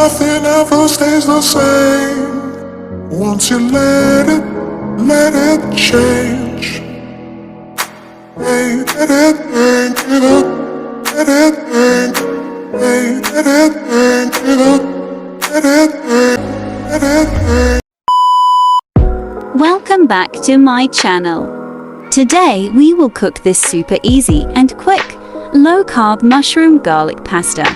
nothing ever stays the same. Once you let it change. Hey, let it think, let it think. Hey, let it think, let it think, let it think. Welcome back to my channel. Today we will cook this super easy and quick low-carb mushroom garlic pasta.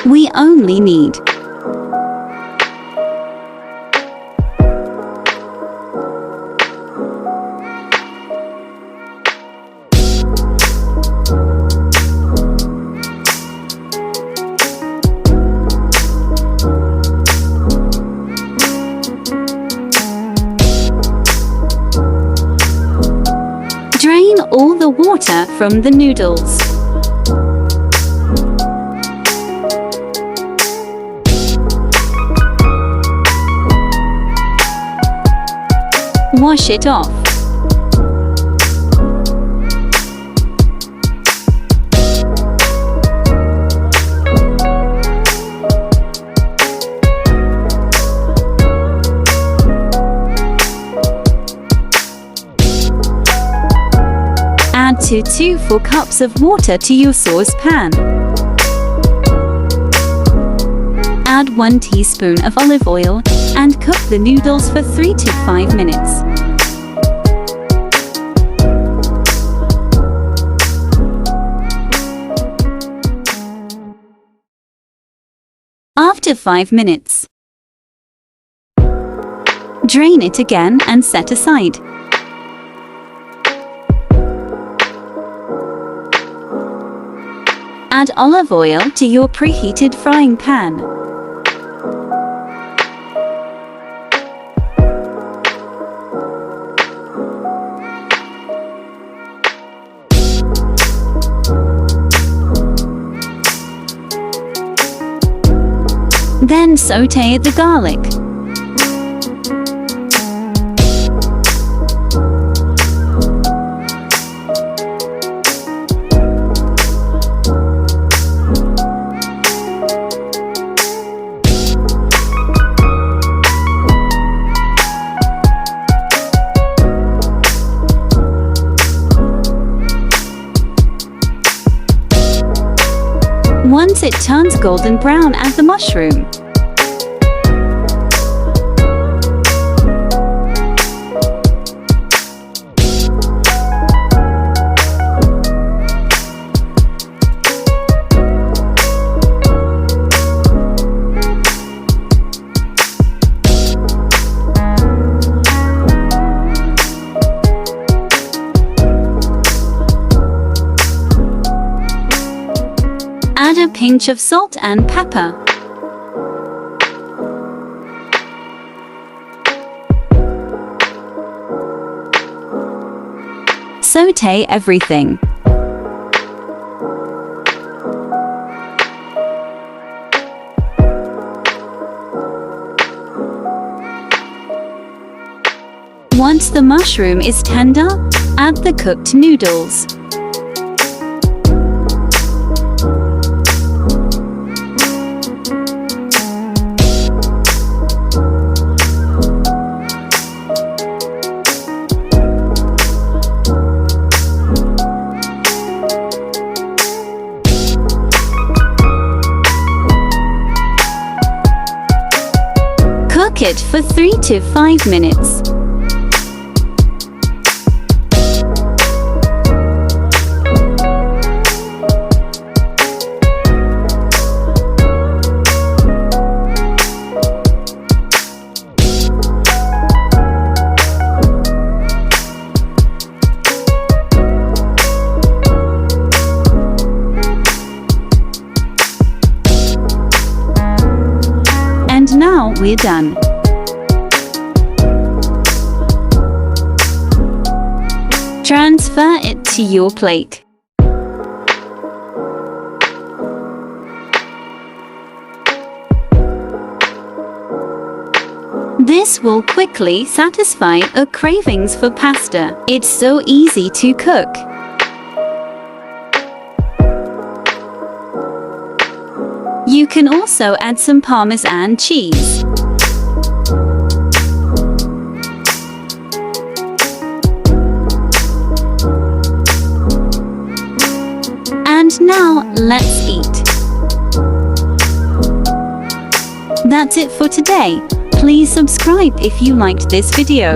We only need drain all the water from the noodles. Wash it off. Add 2 full cups of water to your saucepan. Add 1 teaspoon of olive oil and cook the noodles for 3 to 5 minutes. After 5 minutes, drain it again and set aside. Add olive oil to your preheated frying pan. Then saute the garlic. Once it turns golden brown, add the mushroom. Add a pinch of salt and pepper. Saute everything. Once the mushroom is tender, add the cooked noodles. Cook it for 3 to 5 minutes. And now we're done. Transfer it to your plate. This will quickly satisfy our cravings for pasta. It's so easy to cook. You can also add some Parmesan cheese. And now, let's eat. That's it for today. Please subscribe if you liked this video.